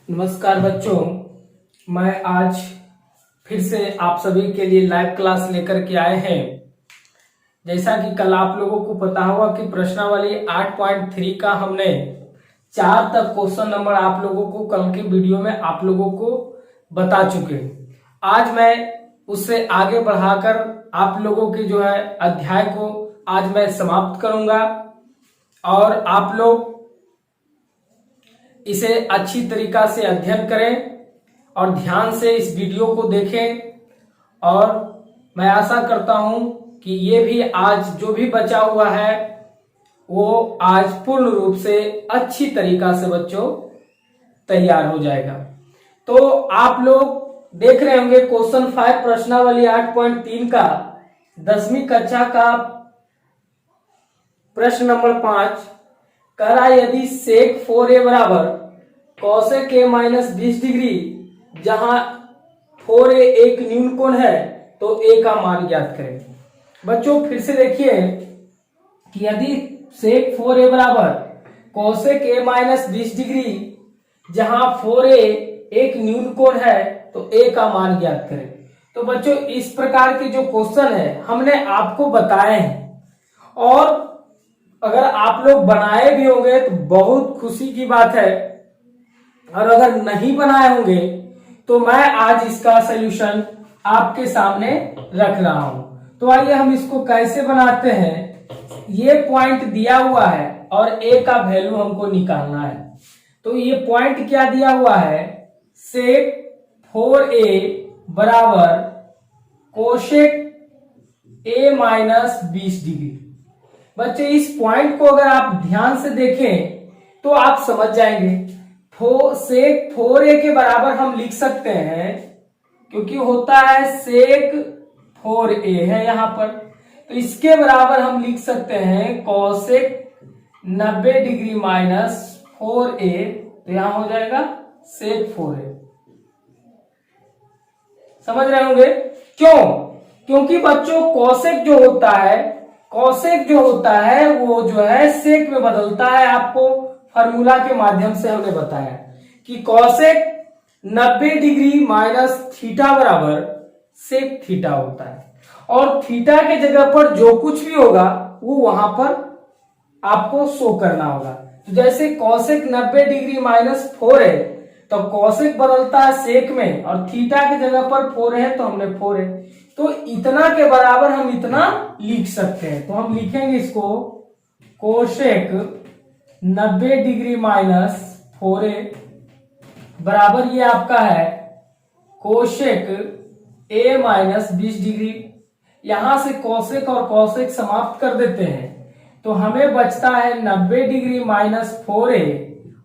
नमस्कार बच्चों, मैं आज फिर से आप सभी के लिए लाइव क्लास लेकर के आए हैं। जैसा कि कल आप लोगों को पता होगा कि प्रश्नावली 8.3 का हमने 4 तक क्वेश्चन नंबर आप लोगों को कल के वीडियो में आप लोगों को बता चुके। आज मैं उससे आगे बढ़ाकर आप लोगों के जो है अध्याय को आज मैं समाप्त करूंगा और आप लोग इसे अच्छी तरीका से अध्ययन करें और ध्यान से इस वीडियो को देखें। और मैं आशा करता हूं कि ये भी आज जो भी बचा हुआ है वो आज पूर्ण रूप से अच्छी तरीका से बच्चों तैयार हो जाएगा। तो आप लोग देख रहे होंगे क्वेश्चन 5 प्रश्नावली 8.3 का 10वीं कक्षा का प्रश्न नंबर 5 कह रहा है यदि सेक 4a बराबर कॉसेक a माइनस 20 डिग्री जहां 4a एक न्यून कोण है तो a का मान ज्ञात करें। बच्चों फिर से देखिए कि यदि सेक 4a बराबर कॉसेक a माइनस 20 डिग्री जहां 4a एक न्यून कोण है तो a का मान ज्ञात करें। तो बच्चों इस प्रकार के जो क्वेश्चन है हमने आपको बताए हैं और अगर आप लोग बनाए भी होंगे तो बहुत खुशी की बात है, और अगर नहीं बनाए होंगे तो मैं आज इसका सलूशन आपके सामने रख रहा हूं। तो आइए हम इसको कैसे बनाते हैं। ये पॉइंट दिया हुआ है और a का वैल्यू हमको निकालना है। तो ये पॉइंट क्या दिया हुआ है, सेक 4a बराबर कोशेक a माइनस 20 डिग्री। बच्चे इस पॉइंट को अगर आप ध्यान से देखें तो आप समझ जाएंगे। सेक 4a के बराबर हम लिख सकते हैं क्योंकि होता है सेक 4a है यहां पर, तो इसके बराबर हम लिख सकते हैं कॉसेक 90 डिग्री माइनस 4a, तो यहां हो जाएगा सेक 4a। समझ रहे होंगे क्यों? क्योंकि बच्चों कॉसेक जो होता है वो जो है सेक में बदलता है। आपको फार्मूला के माध्यम से हमने बताया कि कॉसेक 90 डिग्री माइनस थीटा बराबर सेक थीटा होता है, और थीटा के जगह पर जो कुछ भी होगा वो वहां पर आपको शो करना होगा। तो जैसे कॉसेक 90 डिग्री माइनस 4 है तो कॉसेक बदलता है सेक में, और थीटा की जगह पर 4 है तो हमने 4 है, तो इतना के बराबर हम इतना लिख सकते हैं। तो हम लिखेंगे इसको कोशेक 90 डिग्री माइनस 4a बराबर ये आपका है कोशेक a माइनस 20 डिग्री। यहां से कोशेक और कोशेक समाप्त कर देते हैं तो हमें बचता है 90 डिग्री माइनस 4a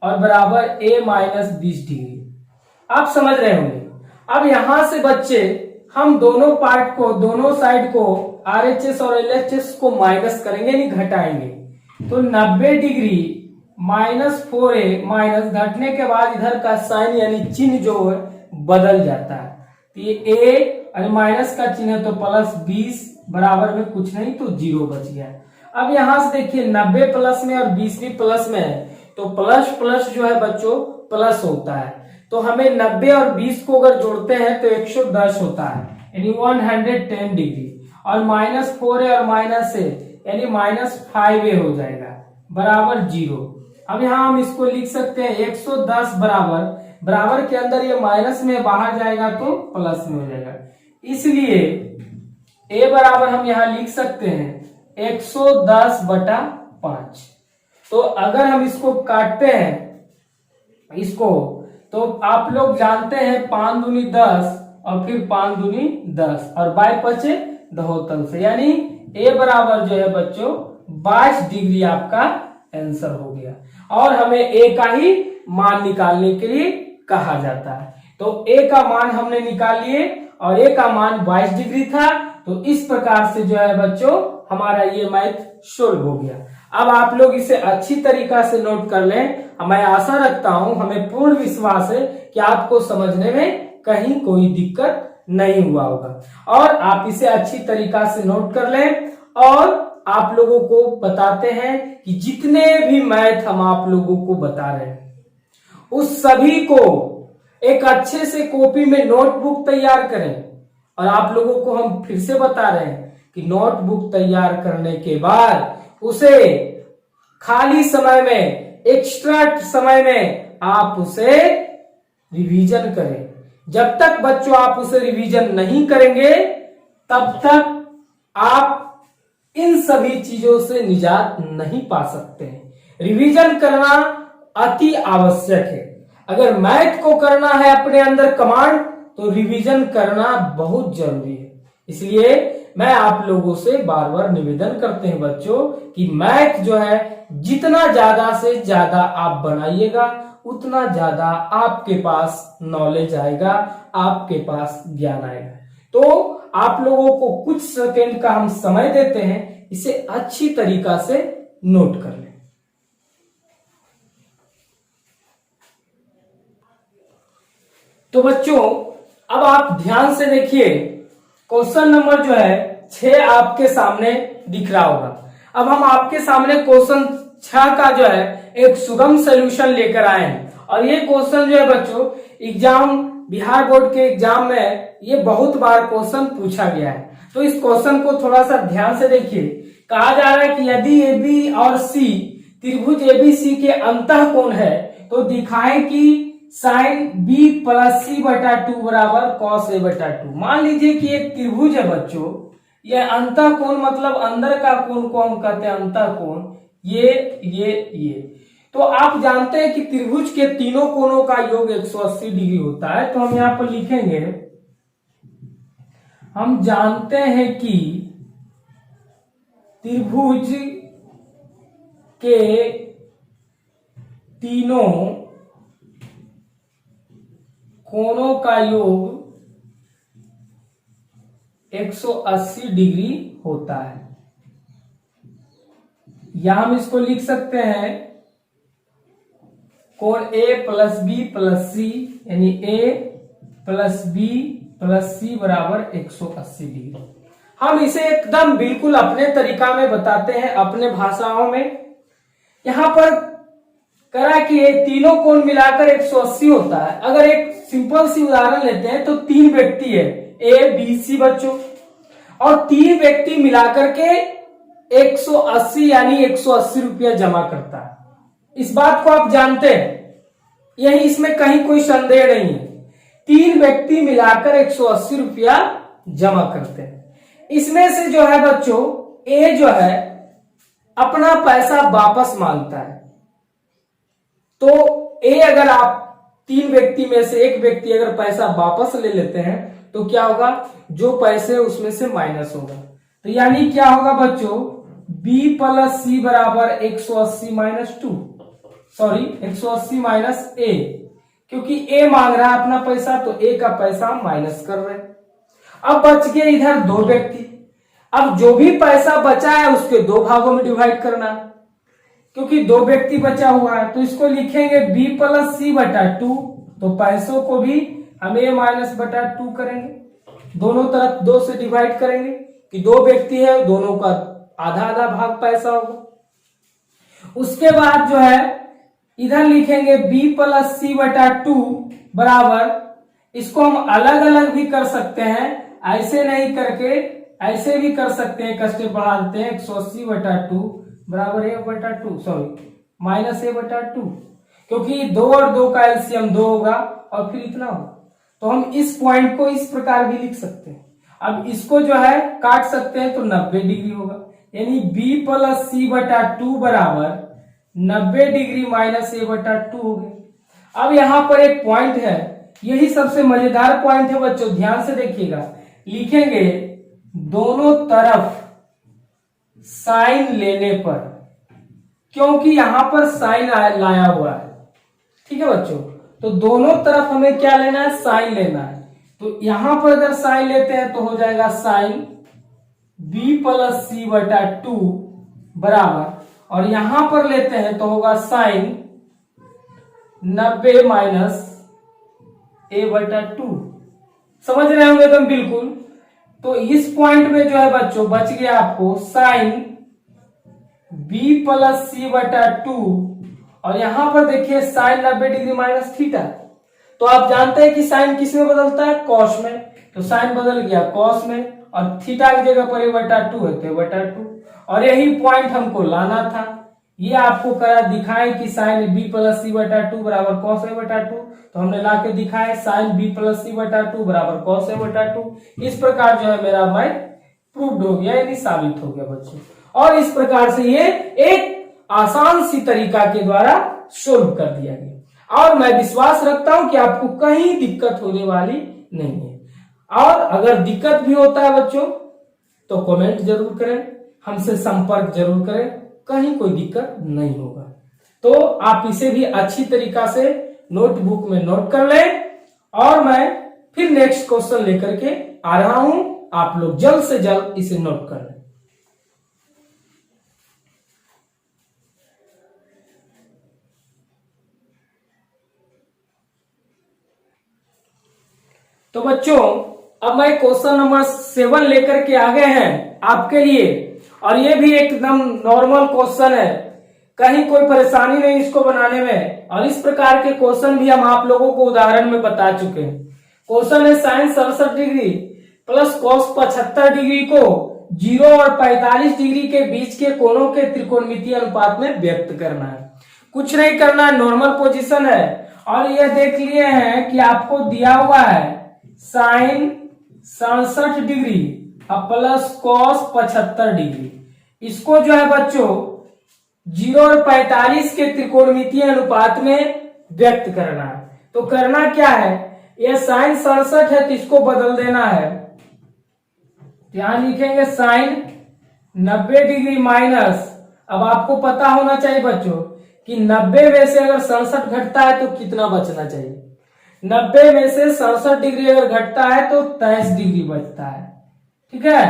और बराबर a माइनस 20 डिग्री। आप समझ रहे होंगे। अब यहां से बच्चे हम दोनों पार्ट को, दोनों साइड को RHS और LHS को माइनस करेंगे, नहीं घटाएंगे। तो 90 डिग्री माइनस 4a माइनस घटने के बाद इधर का साइन यानी चिन्ह जो है बदल जाता है। तो ये a और माइनस का चिन्ह है तो प्लस 20 बराबर में कुछ नहीं तो 0 बच गया। अब यहां से देखिए 90 प्लस में और 20 भी प्लस में है तो प्लस प्लस जो है बच्चों प्लस होता है। तो हमें 90 और 20 को अगर जोड़ते हैं तो 110 होता है यानी 110 डिग्री, और माइनस 4a और माइनस a यानी माइनस 5a हो जाएगा बराबर 0। अब यहां हम इसको लिख सकते हैं 110 बराबर के अंदर ये माइनस में बाहर जाएगा तो प्लस में हो जाएगा, इसलिए a बराबर हम यहां लिख सकते हैं 110 बटा 5। तो अगर हम इसको काटते हैं इसको तो आप लोग जानते हैं 5 दूनी 10 और फिर 5 दूनी 10 और बाय पचे दहोतल से, यानी a बराबर जो है बच्चों 22 डिग्री आपका आंसर हो गया। और हमें a का ही मान निकालने के लिए कहा जाता है। तो a का मान हमने निकाल लिए और a का मान 22 डिग्री था। तो इस प्रकार से जो है बच्चों हमारा ये मैथ सोल्व हो गया। अब आप लोग इसे अच्छी तरीका से नोट कर लें। मैं आशा रखता हूं, हमें पूर्ण विश्वास है कि आपको समझने में कहीं कोई दिक्कत नहीं हुआ होगा, और आप इसे अच्छी तरीका से नोट कर लें। और आप लोगों को बताते हैं कि जितने भी मैथ हम आप लोगों को बता रहे हैं उस सभी को एक अच्छे से कॉपी में नोटबुक तैयार करें। और आप लोगों को हम फिर से बता रहे हैं कि नोटबुक तैयार करने के बाद उसे खाली समय में, एक्स्ट्रा समय में आप उसे रिवीजन करें। जब तक बच्चों आप उसे रिवीजन नहीं करेंगे तब तक आप इन सभी चीजों से निजात नहीं पा सकते हैं। रिवीजन करना अति आवश्यक है। अगर मैथ को करना है अपने अंदर कमांड, तो रिवीजन करना बहुत जरूरी है। इसलिए मैं आप लोगों से बार बार निवेदन करते हैं बच्चों कि मैथ जो है जितना ज्यादा से ज्यादा आप बनाइएगा उतना ज्यादा आपके पास नॉलेज आएगा, आपके पास ज्ञान आएगा। तो आप लोगों को कुछ सेकंड का हम समय देते हैं, इसे अच्छी तरीका से नोट कर लें। तो बच्चों अब आप ध्यान से देखिए, क्वेश्चन नंबर जो है 6 आपके सामने दिख रहा होगा। अब हम आपके सामने क्वेश्चन 6 का जो है एक सुगम सॉल्यूशन लेकर आए हैं। और ये क्वेश्चन जो है बच्चों एग्जाम, बिहार बोर्ड के एग्जाम में ये बहुत बार क्वेश्चन पूछा गया है। तो इस क्वेश्चन को थोड़ा सा ध्यान से देखिए। कहा जा रहा है कि यदि AB और C त्रिभुज ABC के अंतः कोण है तो दिखाएं कि साइन B प्लस C बटा 2 बराबर cos A बटा 2। मान लीजिए कि एक त्रिभुज है बच्चों, यह अंतः कोण मतलब अंदर का कोण को हम कहते हैं अंतः कोण, ये। तो आप जानते हैं कि त्रिभुज के तीनों कोणों का योग 180 डिग्री होता है। तो हम यहां पर लिखेंगे, हम जानते हैं कि त्रिभुज के तीनों कोणों का योग 180 डिग्री होता है। या हम इसको लिख सकते हैं कोण A plus B plus C, यानी A plus B plus C बराबर 180 डिग्री। हम इसे एकदम बिल्कुल अपने तरीका में बताते हैं, अपने भाषाओं में। यहां पर करा कि ये तीनों कोण मिलाकर 180 होता है। अगर एक सिंपल सी उदाहरण लेते हैं तो 3 व्यक्ति है A B C बच्चों, और 3 व्यक्ति मिलाकर के 180 यानी 180 रुपया जमा करता है। इस बात को आप जानते हैं, यही इसमें कहीं कोई संदेह नहीं है। 3 व्यक्ति मिलाकर 180 रुपया जमा करते हैं। इसमें से जो है बच्चों A जो है अपना पैसा वापस मांगता है। तो A अगर आप 3 व्यक्ति में से एक व्यक्ति अगर पैसा वापस ले लेते हैं तो क्या होगा, जो पैसे उसमें से माइनस होगा। तो यानी क्या होगा बच्चों, B प्लस C बराबर 180 माइनस 2, सॉरी 180 माइनस A, क्योंकि A मांग रहा है अपना पैसा तो A का पैसा माइनस कर रहे हैं। अब बच गए इधर 2 व्यक्ति। अब जो भी पैसा बचा है उसके 2 भागों में डिवाइड करना, क्योंकि 2 व्यक्ति बचा हुआ है। तो इसको लिखेंगे B प्लस C बटा 2, तो पैसों को भी हम A माइनस बटा 2 करेंगे, दोनों तरफ 2 से डिवाइड करेंगे कि 2 व्यक्ति है, दोनों का आधा आधा भाग पैसा होगा। उसके बाद जो है इधर लिखेंगे B प्लस C बटा 2 बराबर, इसको हम अलग अलग भी कर सकते हैं, ऐसे नहीं करके ऐसे भी कर सकते हैं। एक स्टेप बढ़ा देते हैं, 180 बटा 2 बराबर A बटा 2, सॉरी माइनस A बटा 2, क्योंकि 2 और 2 का एलसीएम 2 होगा और फिर इतना होगा। तो हम इस पॉइंट को इस प्रकार भी लिख सकते हैं। अब इसको जो है काट सकते हैं तो 90 डिग्री होगा, यानी B प्लस C बटा 2 बराबर 90 डिग्री माइनस A बटा 2 हो गए। अब यहां पर एक पॉइंट है, यही सबसे मजेदार पॉइंट है बच्चों, ध्यान से देखिएगा। लिखेंगे दोनों तरफ साइन लेने पर, क्योंकि यहां पर साइन लाया हुआ है, ठीक है बच्चों। तो दोनों तरफ हमें क्या लेना है, साइन लेना है। तो यहां पर अगर साइन लेते हैं तो हो जाएगा साइन B प्लस C बटा 2 बराबर, और यहां पर लेते हैं तो होगा साइन 90 माइनस A बटा 2। समझ रहे होंगे तुम बिल्कुल। तो इस पॉइंट में जो है बच्चों बच गया आपको साइन B प्लस C बटा 2, और यहां पर देखिए साइन 90 डिग्री माइनस थीटा, तो आप जानते हैं कि साइन किस में बदलता है, कॉस में, तो साइन बदल गया कॉस में, और थीटा की जगह पर a/2 है तो a/2, और यही पॉइंट हमको लाना था। ये आपको करा दिखाए कि साइन b प्लस c/2 बराबर कॉस a/2, तो हमने ला के दिखाए साइन b प्लस c/2 बराबर कॉस a/2। इस प्रकार जो है मेरा भाई प्रूव्ड हो गया, यानी साबित हो गया बच्चों। और इस प्रकार से ये एक आसान सी तरीका के द्वारा सोल्व कर दिया गया, और मैं विश्वास रखता हूं कि आपको कहीं दिक्कत होने वाली नहीं है। और अगर दिक्कत भी होता है बच्चों तो कमेंट जरूर करें, हमसे संपर्क जरूर करें, कहीं कोई दिक्कत नहीं होगा। तो आप इसे भी अच्छी तरीका से नोटबुक में नोट कर लें, और मैं फिर नेक्स्ट क्वेश्चन लेकर के आ रहा हूं, आप लोग जल्द से जल्द इसे नोट कर लें। तो बच्चों अब मैं क्वेश्चन नंबर 7 लेकर के आ गए हैं आपके लिए, और ये भी एकदम नॉर्मल क्वेश्चन है, कहीं कोई परेशानी नहीं इसको बनाने में। और इस प्रकार के क्वेश्चन भी हम आप लोगों को उदाहरण में बता चुके हैं। क्वेश्चन है sine 67 degree plus cos 75 degree को 0 और 45 डिग्री के बीच के कोणों के त्रिकोणमितीय अनुपात में व्यक्त करना है। कुछ नहीं करना है, नॉर्मल पोजीशन है, और यह देख लिए हैं कि आपको दिया हुआ है sine 67 degree plus cos 75 degree. इसको जो है बच्चों 0 और 45 के त्रिकोणमितीय अनुपात में व्यक्त करना है। तो करना क्या है, यह साइन 67 है तो इसको बदल देना है, यहां लिखेंगे साइन 90 डिग्री माइनस। अब आपको पता होना चाहिए बच्चों कि 90 में से अगर 67 घटता है तो कितना बचना चाहिए। 90 में से 67 डिग्री अगर घटता है तो 23 डिग्री बचता है, ठीक है।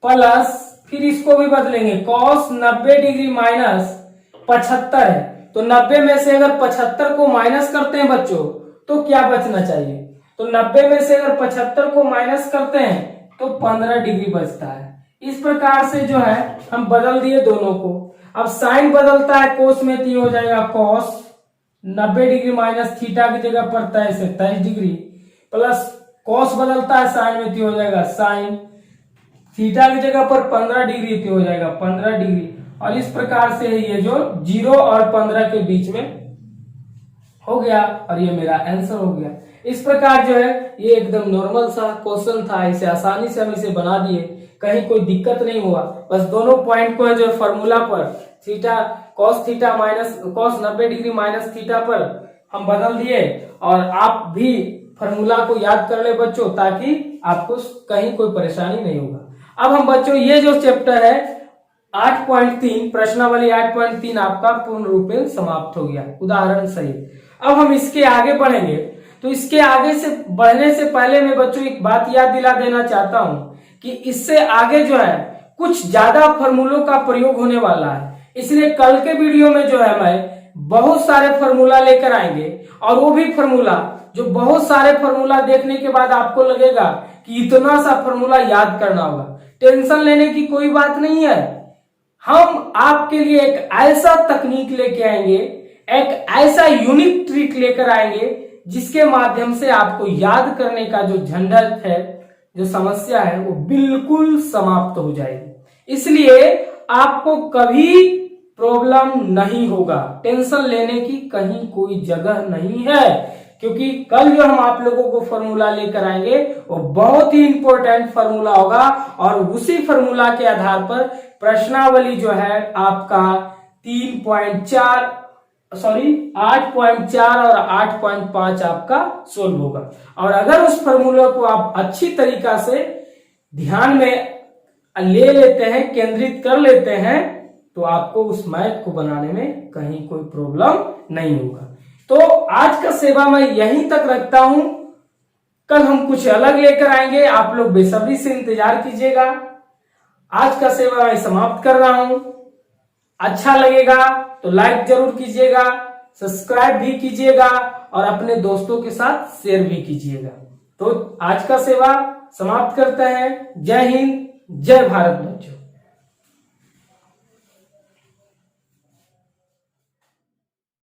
प्लस फिर इसको भी बदलेंगे, कॉस 90 डिग्री माइनस 75 है, तो 90 में से अगर 75 को माइनस करते हैं बच्चों तो क्या बचना चाहिए, तो 90 में से अगर 75 को माइनस करते हैं तो 15 डिग्री बचता है। इस प्रकार से जो है हम बदल दिए दोनों को। अब साइन बदलता है कोस में, तो हो जाएगा कॉस 90 डिग्री माइनस थीटा की जगह पर 23 डिग्री, प्लस कॉस बदलता है साइन में, तो हो जाएगा साइन थीटा की जगह पर 15 डिग्री, तो हो जाएगा 15 डिग्री। और इस प्रकार से ये जो 0 और 15 के बीच में हो गया, और ये मेरा आंसर हो गया। इस प्रकार जो है ये एकदम नॉर्मल सा क्वेश्चन था, इसे आसानी से हम इसे बना दिए, कहीं कोई दिक्कत नहीं हुआ। बस दोनों पॉइंट को जो फॉर्मूला पर theta cos theta minus cos 90 degree minus theta पर हम बदल दिए, और आप भी फॉर्मूला को याद कर ले बच्चों, ताकि आपको कहीं कोई परेशानी नहीं होगा। अब हम बच्चों ये जो चैप्टर है 8.3 प्रश्नावली 8.3 आपका पूर्ण रूप में समाप्त हो गया उदाहरण सहित। अब हम इसके आगे बढ़ेंगे, तो इसके आगे से बढ़ने से पहले मैं बच्चों एक बात याद दिला देना चाहता हूं कि इससे आगे जो है कुछ ज्यादा फॉर्मूलों का प्रयोग होने वाला है, इसलिए कल के वीडियो में जो है मैं बहुत सारे फॉर्मूला लेकर आएंगे, और वो भी फॉर्मूला जो बहुत सारे फॉर्मूला देखने के बाद आपको लगेगा कि इतना सा फॉर्मूला याद करना होगा। टेंशन लेने की कोई बात नहीं है, हम आपके लिए एक ऐसा तकनीक लेके आएंगे, एक ऐसा यूनिक ट्रिक लेकर आएंगे जिसके माध्यम से आपको याद करने का जो झंझट है, जो समस्या है, वो बिल्कुल समाप्त हो जाएगी। इसलिए आपको कभी प्रॉब्लम नहीं होगा, टेंशन लेने की कहीं कोई जगह नहीं है, क्योंकि कल जो हम आप लोगों को फॉर्मूला लेकर आएंगे वो बहुत ही इंपॉर्टेंट फॉर्मूला होगा, और उसी फॉर्मूला के आधार पर प्रश्नावली जो है आपका 8.4 और 8.5 आपका सोल्व होगा। और अगर उस फॉर्मूला को आप अच्छी तरीका से ध्यान में ले लेते हैं, केंद्रित कर लेते हैं, तो आपको उस मैथ को बनाने में कहीं कोई प्रॉब्लम नहीं होगा। तो आज का सेवा मैं यहीं तक रखता हूं, कल हम कुछ अलग लेकर आएंगे, आप लोग बेसब्री से इंतजार कीजिएगा। आज का सेवा मैं समाप्त कर रहा हूं। अच्छा लगेगा तो लाइक जरूर कीजिएगा, सब्सक्राइब भी कीजिएगा, और अपने दोस्तों के साथ शेयर भी कीजिएगा। तो आज का सेवा समाप्त करते हैं। जय हिंद, जय भारत बच्चों।